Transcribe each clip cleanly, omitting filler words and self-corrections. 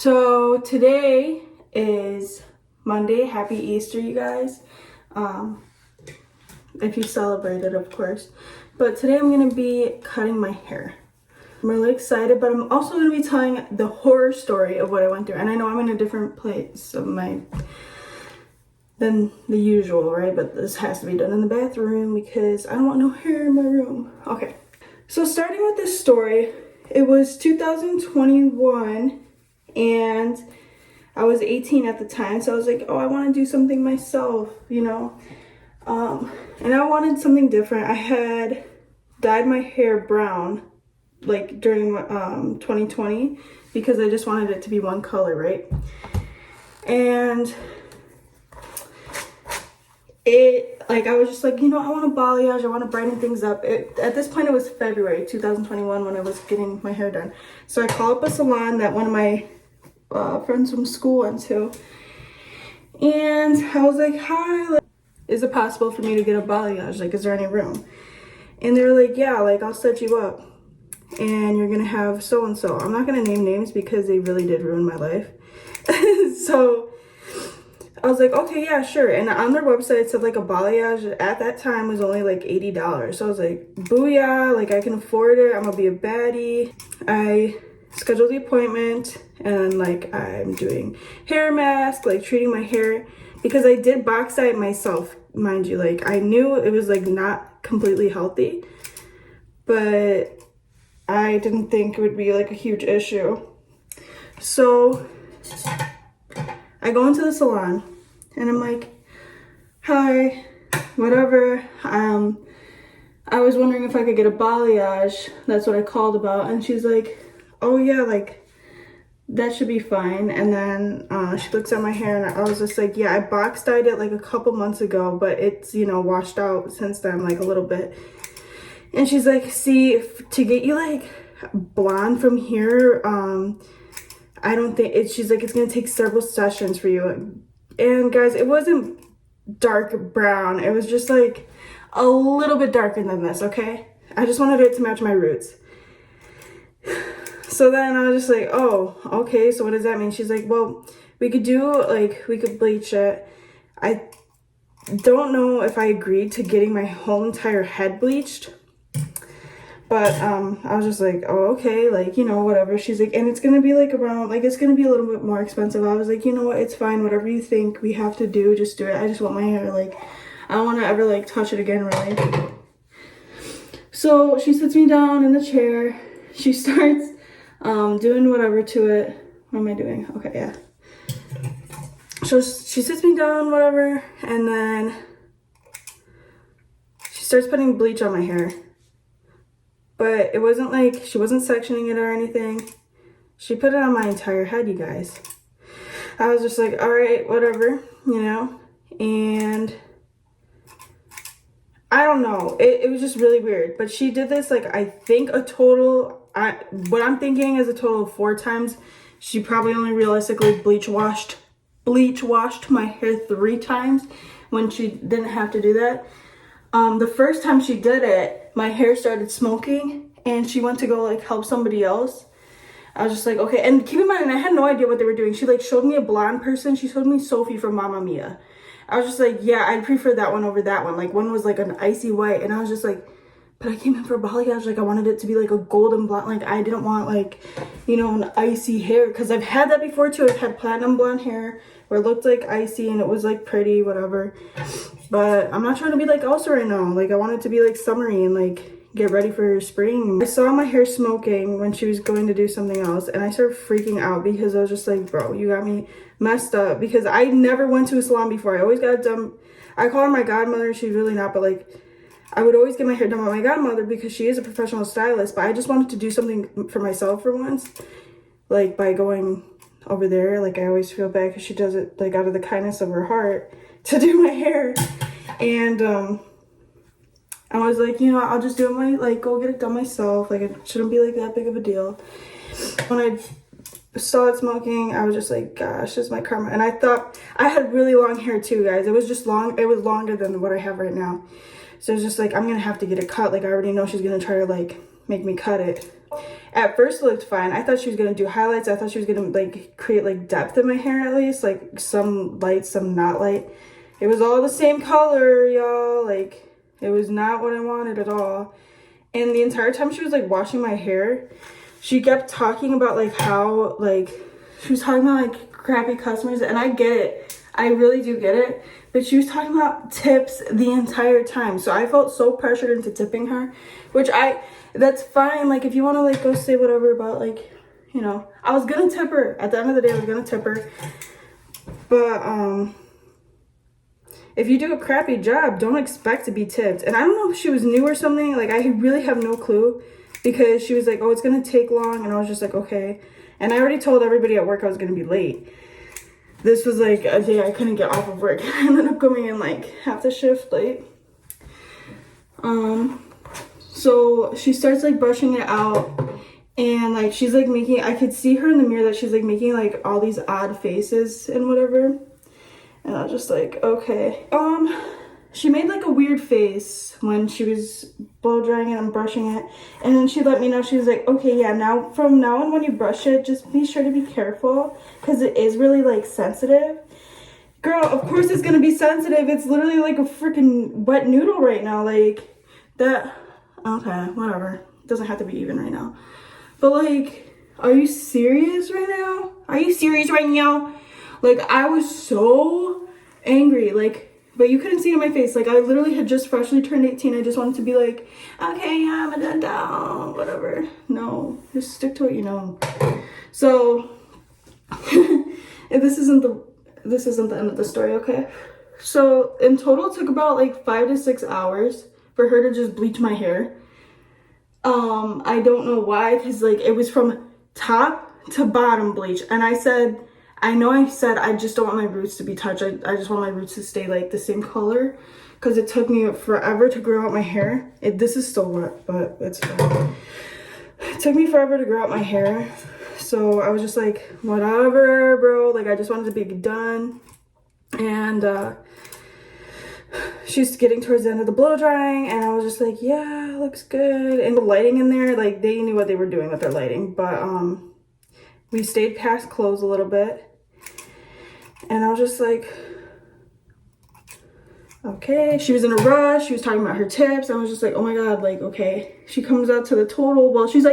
So today is Monday. Happy Easter, you guys. If you celebrate it, of course. But today I'm going to be cutting my hair. I'm really excited, but I'm also going to be telling the horror story of what I went through. And I know I'm in a different place of than the usual, right? But this has to be done in the bathroom because I don't want no hair in my room. Okay. So starting with this story, it was 2021 and I was 18 at the time. So I was like, oh, I want to do something myself, you know? And I wanted something different. I had dyed my hair brown like during 2020 because I just wanted it to be one color, right? And I was just like, you know, I want a balayage, I want to brighten things up. At this point, it was February 2021 when I was getting my hair done. So I called up a salon that one of my friends from school went to. And I was like, hi, is it possible for me to get a balayage? Like, is there any room? And they were like, yeah, like, I'll set you up. And you're going to have so-and-so. I'm not going to name names because they really did ruin my life. So I was like, okay, yeah, sure. And on their website, it said like a balayage at that time was only like $80. So I was like, booyah, like I can afford it. I'm gonna be a baddie. I scheduled the appointment and like I'm doing hair mask, like treating my hair because I did box dye it myself, mind you. Like I knew it was like not completely healthy, but I didn't think it would be like a huge issue. So I go into the salon and I'm like, hi, whatever. I was wondering if I could get a balayage. That's what I called about. And she's like, oh yeah, like that should be fine. And then she looks at my hair and I was just like, yeah, I box dyed it like a couple months ago, but it's, you know, washed out since then, like a little bit. And she's like, see, to get you like blonde from here, I don't think she's like, it's gonna take several sessions for you. And guys, it wasn't dark brown. It was just like a little bit darker than this, okay? I just wanted it to match my roots. So then I was just like, oh, okay, so what does that mean? She's like, well, we could bleach it. I don't know if I agreed to getting my whole entire head bleached. But I was just like, oh, okay, like, you know, whatever. She's like, and it's going to be like around, like, it's going to be a little bit more expensive. I was like, you know what, it's fine. Whatever you think we have to do, just do it. I just want my hair, like, I don't want to ever, like, touch it again, really. So she sits me down in the chair. She starts doing whatever to it. What am I doing? Okay, yeah. So she sits me down, whatever, and then she starts putting bleach on my hair. But it wasn't like, she wasn't sectioning it or anything. She put it on my entire head, you guys. I was just like, all right, whatever, you know? And I don't know. It was just really weird. But she did this, like, I think a total, what I'm thinking is a total of 4 times. She probably only realistically bleach washed my hair 3 times when she didn't have to do that. The first time she did it, my hair started smoking and she went to go like help somebody else. I was just like, okay. And keep in mind, I had no idea what they were doing. She like showed me a blonde person. She showed me Sophie from Mamma Mia. I was just like, yeah, I'd prefer that one over that one. Like one was like an icy white and I was just like, but I came in for a balayage. Like I wanted it to be like a golden blonde. Like I didn't want like, you know, an icy hair. Cause I've had that before too. I've had platinum blonde hair where it looked like icy and it was like pretty, whatever. But I'm not trying to be like Elsa right now. Like I want it to be like summery and like get ready for spring. I saw my hair smoking when she was going to do something else and I started freaking out because I was just like, bro, you got me messed up because I never went to a salon before. I always got it done. I call her my godmother. She's really not, but like I would always get my hair done by my godmother because she is a professional stylist, but I just wanted to do something for myself for once. Like by going over there, like I always feel bad because she does it like out of the kindness of her heart to do my hair. And I was like, you know, I'll just do it go get it done myself. Like it shouldn't be like that big of a deal. When I saw it smoking, I was just like, gosh, this is my karma. And I thought I had really long hair too, guys. It was just long. It was longer than what I have right now. So it's just like, I'm gonna have to get it cut. Like I already know she's gonna try to like make me cut it. at first it looked fine. I thought she was gonna do highlights. I thought she was gonna like create like depth in my hair at least, like some light, some not light. It was all the same color, y'all. Like, it was not what I wanted at all. And the entire time she was like washing my hair, she kept talking about like how like she was talking about like crappy customers, and I get it. I really do get it. But she was talking about tips the entire time. So I felt so pressured into tipping her, which that's fine. Like, if you want to like go say whatever about like, you know, I was gonna tip her. At the end of the day, I was gonna tip her. But if you do a crappy job, don't expect to be tipped. And I don't know if she was new or something. Like, I really have no clue, because she was like, oh, it's gonna take long. And I was just like, okay. And I already told everybody at work I was gonna be late. This was like a day I couldn't get off of work. I ended up going in like half the shift late. So she starts like brushing it out, and like she's like making, I could see her in the mirror that she's like making like all these odd faces and whatever. And I was just like, okay. She made like a weird face when she was blow drying it and brushing it. And then she let me know, she was like, okay, yeah, now from now on when you brush it, just be sure to be careful, because it is really like sensitive. Girl, of course it's gonna be sensitive. It's literally like a freaking wet noodle right now. Like that. Okay, whatever. It doesn't have to be even right now. But like, are you serious right now? Are you serious right now? Like, I was so angry. Like, but you couldn't see it in my face. Like, I literally had just freshly turned 18. I just wanted to be like, okay, yeah, I'm done down, whatever. No, just stick to what you know. So, if this isn't the end of the story, okay? So, in total, it took about like 5 to 6 hours for her to just bleach my hair. I don't know why, because like it was from top to bottom bleach. And I said I just don't want my roots to be touched. I just want my roots to stay like the same color, because it took me forever to grow out my hair. This is still wet, but it's fine. It took me forever to grow out my hair. So I was just like, whatever, bro. Like, I just wanted to be done. And she's getting towards the end of the blow drying, and I was just like, yeah, looks good. And the lighting in there, like, they knew what they were doing with their lighting. But we stayed past close a little bit. And I was just like, okay. She was in a rush. She was talking about her tips. I was just like, oh my God, like, okay. She comes out to the total. Well, she's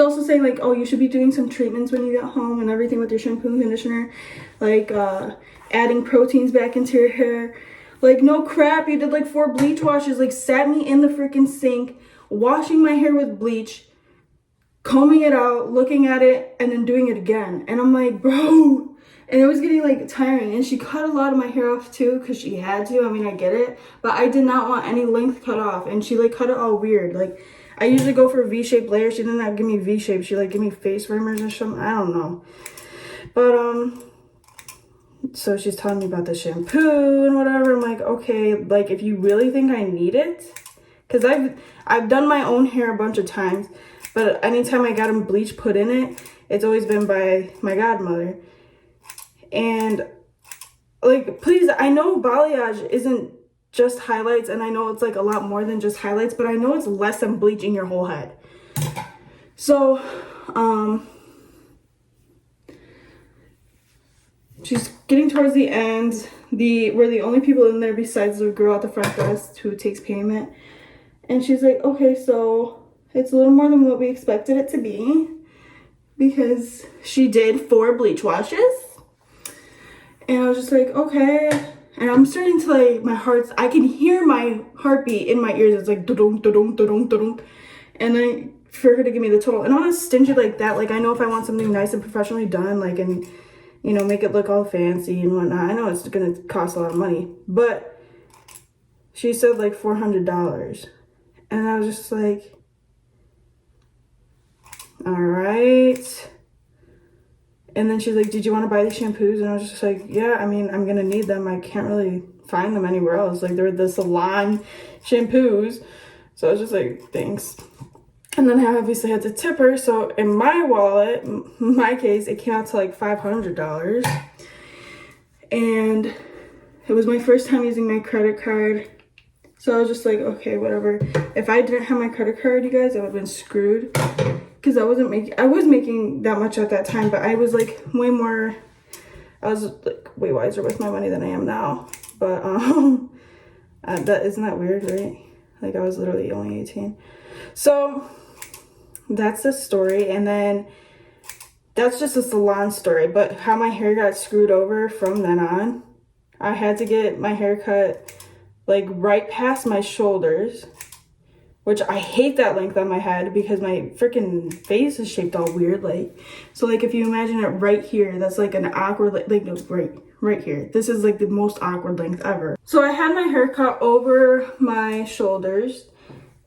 also saying like, oh, you should be doing some treatments when you get home and everything with your shampoo and conditioner. Like, adding proteins back into your hair. Like, no crap. You did like 4 bleach washes. Like, sat me in the freaking sink, washing my hair with bleach, combing it out, looking at it, and then doing it again. And I'm like, bro. And it was getting like tiring. And she cut a lot of my hair off too, because she had to. I mean, I get it. But I did not want any length cut off. And she like cut it all weird. Like, I usually go for a V-shaped layer. She didn't like give me V-shape. She like give me face warmers or something. I don't know. But so she's telling me about the shampoo and whatever. I'm like, okay, like, if you really think I need it, because I've done my own hair a bunch of times, but anytime I got them bleach put in it, it's always been by my godmother. And like, please, I know balayage isn't just highlights, and I know it's like a lot more than just highlights, but I know it's less than bleaching your whole head. So she's getting towards the end. We're the only people in there besides the girl at the front desk who takes payment. And she's like, okay, so it's a little more than what we expected it to be, because she did 4 bleach washes. And I was just like, okay. And I'm starting to like, I can hear my heartbeat in my ears. It's like, da-dunk, da-dunk, da-dunk, da-dunk. And then for her to give me the total. And I'm not stingy like that. Like, I know if I want something nice and professionally done, like, and, you know, make it look all fancy and whatnot, I know it's going to cost a lot of money. But she said like $400. And I was just like, all right. And then she's like, did you want to buy these shampoos? And I was just like, yeah, I mean, I'm going to need them. I can't really find them anywhere else. Like, they're the salon shampoos. So I was just like, thanks. And then I obviously had to tip her. So in my wallet, my case, it came out to like $500. And it was my first time using my credit card. So I was just like, okay, whatever. If I didn't have my credit card, you guys, I would have been screwed. because I was making that much at that time, but I was like I was like way wiser with my money than I am now. But that isn't that weird, right? Like I was literally only 18. So that's the story. And then that's just a salon story. But how my hair got screwed over from then on, I had to get my hair cut like right past my shoulders, which I hate that length on my head because my freaking face is shaped all weird. Like, so like if you imagine it right here, that's like an awkward, like right here. This is like the most awkward length ever. So I had my hair cut over my shoulders,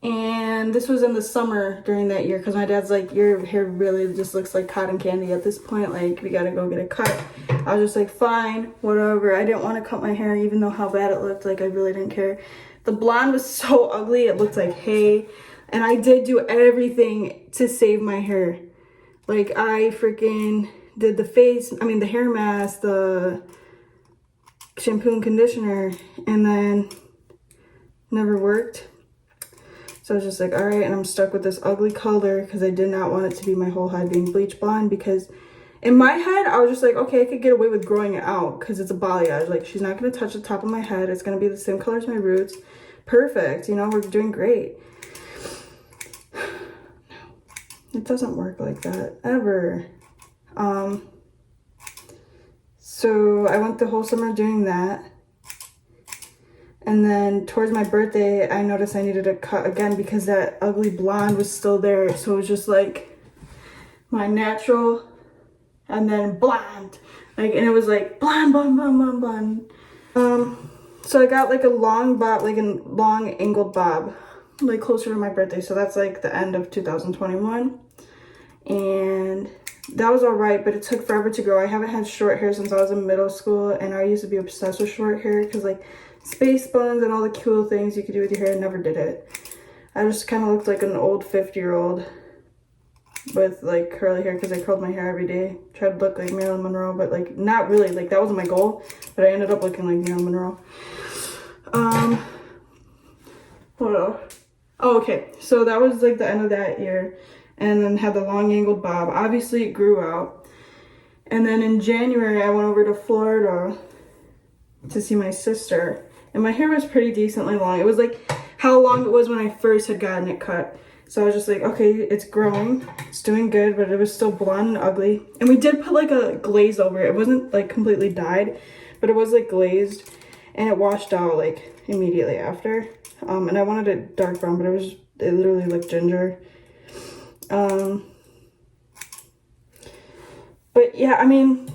and this was in the summer during that year because my dad's like, your hair really just looks like cotton candy at this point. Like, we gotta go get it cut. I was just like, fine, whatever. I didn't want to cut my hair even though how bad it looked. Like, I really didn't care. The blonde was so ugly, it looked like hay. And I did do everything to save my hair. Like, I freaking did the hair mask, the shampoo and conditioner, and then never worked. So I was just like, all right, and I'm stuck with this ugly color because I did not want it to be my whole head being bleach blonde, because in my head, I was just like, okay, I could get away with growing it out because it's a balayage. Like, she's not going to touch the top of my head. It's going to be the same color as my roots. Perfect. You know, we're doing great. It doesn't work like that, ever. So I went the whole summer doing that. And then towards my birthday, I noticed I needed a cut again because that ugly blonde was still there. So it was just like my natural and then blonde. Like, and it was like blonde, blonde, blonde, blonde, blonde. So I got like a long bob, like a long angled bob, like closer to my birthday. So that's like the end of 2021. And that was all right, but it took forever to grow. I haven't had short hair since I was in middle school, and I used to be obsessed with short hair because like space buns and all the cool things you could do with your hair. I never did it. I just kind of looked like an old 50-year-old with like curly hair because I curled my hair every day. Tried to look like Marilyn Monroe, but like not really. Like, that wasn't my goal, but I ended up looking like Marilyn Monroe. What else? Oh, okay. So that was like the end of that year, and then had the long angled bob. Obviously, it grew out. And then in January, I went over to Florida to see my sister, and my hair was pretty decently long. It was like how long it was when I first had gotten it cut. So I was just like, okay, it's growing, it's doing good, but it was still blonde and ugly. And we did put like a glaze over it. It wasn't like completely dyed, but it was like glazed, and it washed out like immediately after. And I wanted it dark brown, but it literally looked ginger. But yeah, I mean,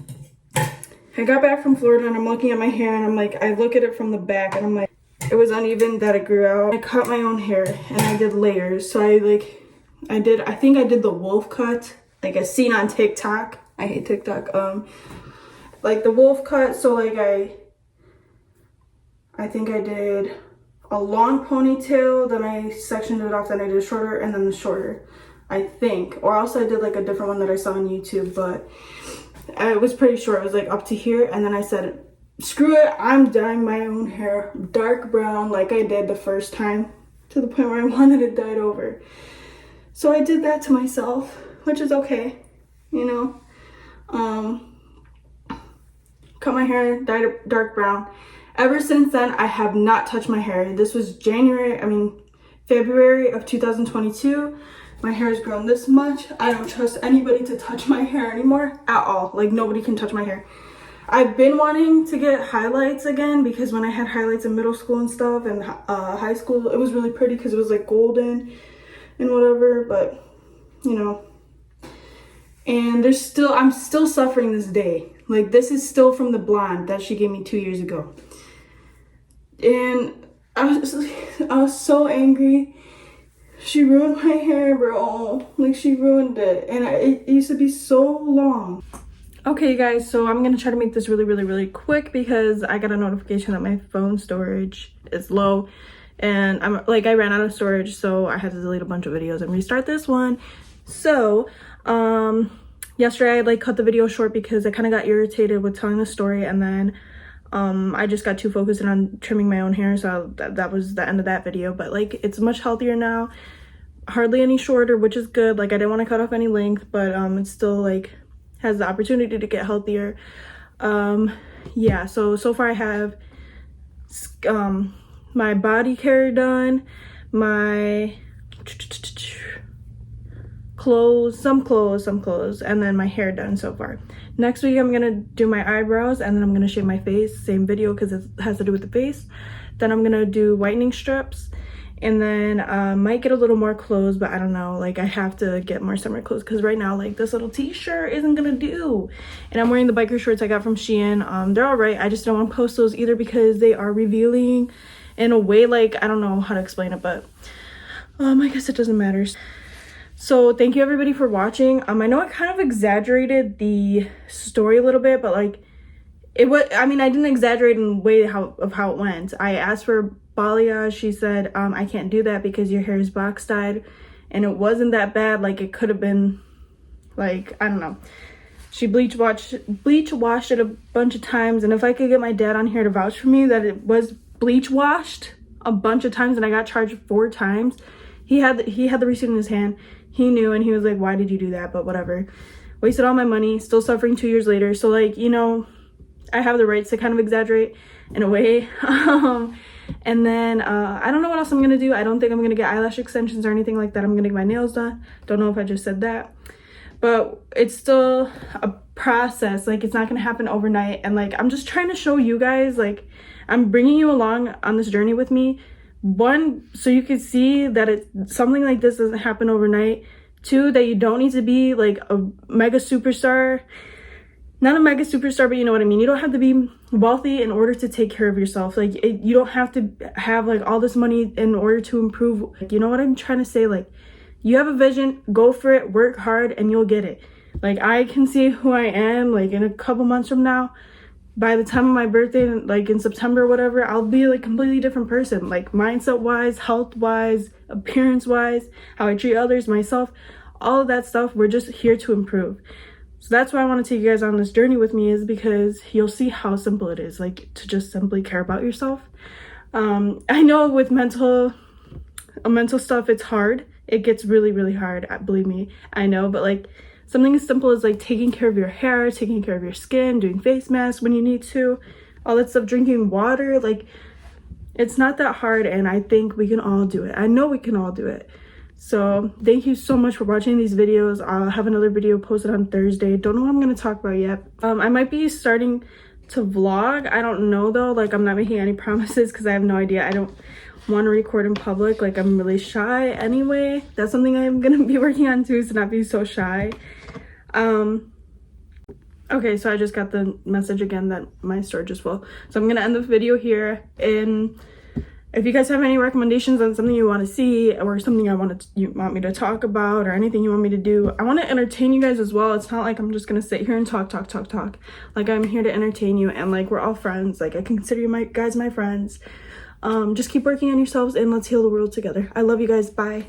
I got back from Florida and I'm looking at my hair and I'm like, I look at it from the back and I'm like, it was uneven that it grew out. I cut my own hair and I did layers. So I think I did the wolf cut, like as seen on TikTok. I hate TikTok. Like the wolf cut. So like I think I did a long ponytail, then I sectioned it off, then I did shorter, and then the shorter, I think. Or else I did like a different one that I saw on YouTube, but it was pretty short. It was like up to here, and then I said, screw it, I'm dyeing my own hair dark brown like I did the first time, to the point where I wanted it dyed over. So I did that to myself, which is okay, you know. Cut my hair, dyed it dark brown. Ever since then, I have not touched my hair. This was February of 2022. My hair has grown this much. I don't trust anybody to touch my hair anymore at all. Like, nobody can touch my hair. I've been wanting to get highlights again because when I had highlights in middle school and stuff and high school, it was really pretty because it was like golden and whatever, but you know. And I'm still suffering this day. Like, this is still from the blonde that she gave me 2 years ago. And I was so angry. She ruined my hair, bro. Like, she ruined it. And it used to be so long. Okay, guys, so I'm gonna try to make this really, really, really quick because I got a notification that my phone storage is low. And I ran out of storage, so I had to delete a bunch of videos and restart this one. So, yesterday I cut the video short because I kind of got irritated with telling the story, and then I just got too focused on trimming my own hair, so that was the end of that video. But like, it's much healthier now. hardly any shorter, which is good. Like I didn't want to cut off any length, but it still like has the opportunity to get healthier. Yeah, so far I have my body care done, my clothes, some clothes, and then my hair done so far. Next week I'm gonna do my eyebrows, and then I'm gonna shave my face. Same video because it has to do with the face. Then I'm gonna do whitening strips, and then might get a little more clothes, but I don't know, like I have to get more summer clothes because right now like this little t-shirt isn't gonna do. And I'm wearing the biker shorts I got from Shein. They're all right. I just don't want to post those either because they are revealing in a way, like I don't know how to explain it, but I guess it doesn't matter. So thank you everybody for watching. I know I kind of exaggerated the story a little bit, but like it was, I mean, I didn't exaggerate in the way how it went. I asked for balayage. She said, I can't do that because your hair is box dyed, and it wasn't that bad. Like it could have been, like, I don't know. She bleach washed it a bunch of times, and if I could get my dad on here to vouch for me that it was bleach washed a bunch of times and I got charged 4 times. He had the receipt in his hand. He knew, and he was like, why did you do that? But whatever. Wasted all my money, still suffering 2 years later. So like, you know, I have the rights to kind of exaggerate in a way. And then I don't know what else I'm gonna do. I don't think I'm gonna get eyelash extensions or anything like that. I'm gonna get my nails done. Don't know if I just said that, but it's still a process. Like it's not gonna happen overnight. And like I'm just trying to show you guys, like I'm bringing you along on this journey with me. 1, so you can see that something like this doesn't happen overnight. 2, that you don't need to be like a mega superstar. Not a mega superstar, but you know what I mean. You don't have to be wealthy in order to take care of yourself. Like you don't have to have like all this money in order to improve. Like, you know what I'm trying to say? Like you have a vision, go for it, work hard, and you'll get it. Like I can see who I am like in a couple months from now. By the time of my birthday, like in September or whatever, I'll be like a completely different person. Like mindset wise, health wise, appearance wise, how I treat others, myself, all of that stuff. We're just here to improve. So that's why I want to take you guys on this journey with me, is because you'll see how simple it is, like to just simply care about yourself. I know with mental stuff, it's hard. It gets really, really hard. Believe me, I know. But like something as simple as like taking care of your hair, taking care of your skin, doing face masks when you need to, all that stuff, drinking water, like it's not that hard. And I think we can all do it. I know we can all do it. So thank you so much for watching these videos. I'll have another video posted on Thursday. Don't know what I'm going to talk about yet. I might be starting to vlog. I don't know though. Like I'm not making any promises because I have no idea. I don't want to record in public. Like I'm really shy anyway. That's something I'm going to be working on too, to not be so shy. Okay, so I just got the message again that my storage is full. So I'm going to end the video here. And if you guys have any recommendations on something you want to see, or something you want me to talk about, or anything you want me to do, I want to entertain you guys as well. It's not like I'm just gonna sit here and talk. Like I'm here to entertain you, and like we're all friends. Like I consider you guys my friends. Just keep working on yourselves, and let's heal the world together. I love you guys. Bye.